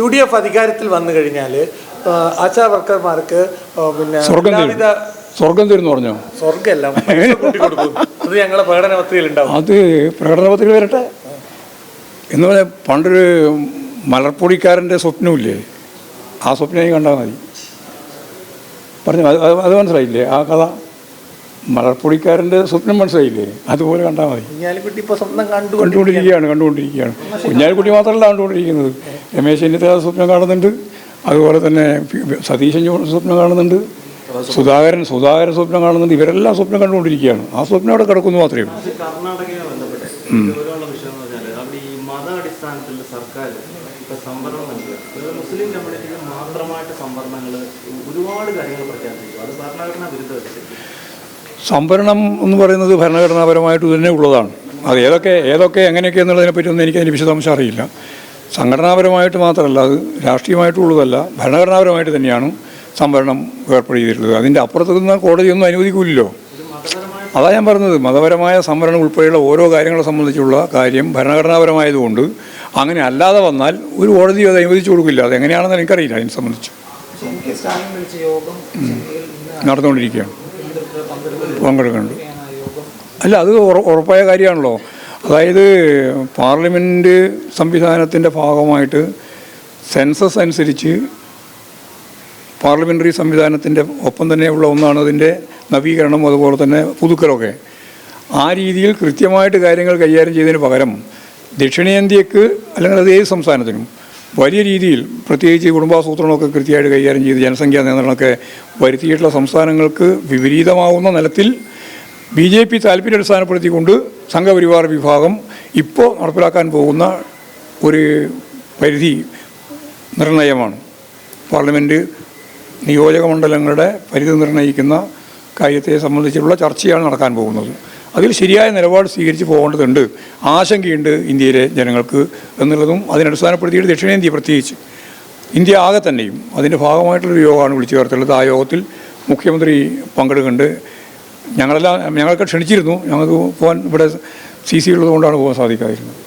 UDF അധികാരത്തിൽ വന്നു കഴിഞ്ഞാൽ ആശാ വർക്കർമാർക്ക് പിന്നെ സ്വർഗം തരുന്നു പറഞ്ഞോ? സ്വർഗമല്ല, അത് ഞങ്ങളുടെ പ്രകടന പത്രികയിൽ ഉണ്ടാവും. അത് പ്രകടന പത്രിക വരട്ടെ എന്ന് പറഞ്ഞാൽ പണ്ടൊരു മലർപ്പൊടിക്കാരൻ്റെ സ്വപ്നമില്ലേ, ആ സ്വപ്നം കണ്ടാൽ മതി. പറഞ്ഞു അത് മനസ്സിലായില്ലേ? ആ കഥ മലർപ്പൊടിക്കാരൻ്റെ സ്വപ്നം മനസ്സിലായില്ലേ? അതുപോലെ കണ്ടാൽ മതി. കുഞ്ഞാലിക്കുട്ടി ഇപ്പോൾ സ്വന്തം കണ്ടുകൊണ്ടിരിക്കുകയാണ്. കുഞ്ഞാലിക്കുട്ടി മാത്രമല്ല കണ്ടുകൊണ്ടിരിക്കുന്നത്, രമേശ് ചെന്നിത്തല സ്വപ്നം കാണുന്നുണ്ട്, അതുപോലെ തന്നെ സതീശൻ സ്വപ്നം കാണുന്നുണ്ട്, സുധാകരൻ സ്വപ്നം കാണുന്നുണ്ട്. ഇവരെല്ലാം സ്വപ്നം കണ്ടുകൊണ്ടിരിക്കുകയാണ്. ആ സ്വപ്നം അവിടെ കിടക്കുന്നു മാത്രമേ ഉള്ളൂ. മുസ്ലിം കമ്മ്യൂണിറ്റിക്ക് മാത്രമായിട്ട് സംവരണങ്ങൾ ഒരുപാട് കാര്യങ്ങൾ പ്രഖ്യാപിച്ചു. അത് ഭരണഘടനാ വിരുദ്ധമല്ല. സംവരണം എന്ന് പറയുന്നത് ഭരണഘടനാപരമായിട്ട് തന്നെ ഉള്ളതാണ്. അത് ഏതൊക്കെ എങ്ങനെയൊക്കെ എന്നുള്ളതിനെപ്പറ്റി ഒന്നും എനിക്കതിന് വിശദാംശം അറിയില്ല. സംഘടനാപരമായിട്ട് മാത്രമല്ല, അത് രാഷ്ട്രീയമായിട്ടുള്ളതല്ല, ഭരണഘടനാപരമായിട്ട് തന്നെയാണ് സംവരണം ഏർപ്പെടുത്തിയിട്ടുള്ളത്. അതിൻ്റെ അപ്പുറത്ത് നിന്ന് കോടതിയൊന്നും അനുവദിക്കില്ലല്ലോ. അതാ ഞാൻ പറഞ്ഞത്, മതപരമായ സംവരണം ഉൾപ്പെടെയുള്ള ഓരോ കാര്യങ്ങളെ സംബന്ധിച്ചുള്ള കാര്യം ഭരണഘടനാപരമായതുകൊണ്ട് അങ്ങനെ അല്ലാതെ വന്നാൽ ഒരു കോടതിയും അത് അനുവദിച്ചു കൊടുക്കില്ല. അതെങ്ങനെയാണെന്ന് എനിക്കറിയില്ല. അതിനെ സംബന്ധിച്ച് നടന്നുകൊണ്ടിരിക്കുകയാണ്, പങ്കെടുക്കുന്നുണ്ട്. അല്ല, അത് ഉറപ്പായ കാര്യമാണല്ലോ. അതായത് പാർലമെൻറ്റ് സംവിധാനത്തിൻ്റെ ഭാഗമായിട്ട് സെൻസസ് അനുസരിച്ച് പാർലമെൻ്ററി സംവിധാനത്തിൻ്റെ ഒപ്പം തന്നെയുള്ള ഒന്നാണ് അതിൻ്റെ നവീകരണം, അതുപോലെ തന്നെ പുതുക്കലൊക്കെ. ആ രീതിയിൽ കൃത്യമായിട്ട് കാര്യങ്ങൾ കൈകാര്യം ചെയ്തതിന് പകരം ദക്ഷിണേന്ത്യക്ക് അല്ലെങ്കിൽ അത് ഏത് സംസ്ഥാനത്തിനും വലിയ രീതിയിൽ പ്രത്യേകിച്ച് കുടുംബാസൂത്രണമൊക്കെ കൃത്യമായിട്ട് കൈകാര്യം ചെയ്ത് ജനസംഖ്യാ നിയന്ത്രണമൊക്കെ വരുത്തിയിട്ടുള്ള സംസ്ഥാനങ്ങൾക്ക് വിപരീതമാവുന്ന നിലത്തിൽ BJP താല്പര്യം അടിസ്ഥാനപ്പെടുത്തിക്കൊണ്ട് സംഘപരിവാർ വിഭാഗം ഇപ്പോൾ നടപ്പിലാക്കാൻ പോകുന്ന ഒരു പരിധി നിർണയമാണ്. പാർലമെൻറ്റ് നിയോജക മണ്ഡലങ്ങളുടെ പരിധി നിർണ്ണയിക്കുന്ന കാര്യത്തെ സംബന്ധിച്ചുള്ള ചർച്ചയാണ് നടക്കാൻ പോകുന്നത്. അതിൽ ശരിയായ നിലപാട് സ്വീകരിച്ച് പോകേണ്ടതുണ്ട്, ആശങ്കയുണ്ട് ഇന്ത്യയിലെ ജനങ്ങൾക്ക് എന്നുള്ളതും അതിനടിസ്ഥാനപ്പെടുത്തിയിട്ട് ദക്ഷിണേന്ത്യ പ്രത്യേകിച്ച് ഇന്ത്യ ആകെ തന്നെയും അതിൻ്റെ ഭാഗമായിട്ടുള്ളൊരു യോഗമാണ് വിളിച്ചു ചേർത്തുള്ളത്. ആ യോഗത്തിൽ മുഖ്യമന്ത്രി പങ്കെടുക്കുന്നുണ്ട്. ഞങ്ങളൊക്കെ ക്ഷണിച്ചിരുന്നു. ഞങ്ങൾക്ക് പോകാൻ ഇവിടെ CC ഉള്ളതുകൊണ്ടാണ് പോകാൻ സാധിക്കാതിരുന്നത്.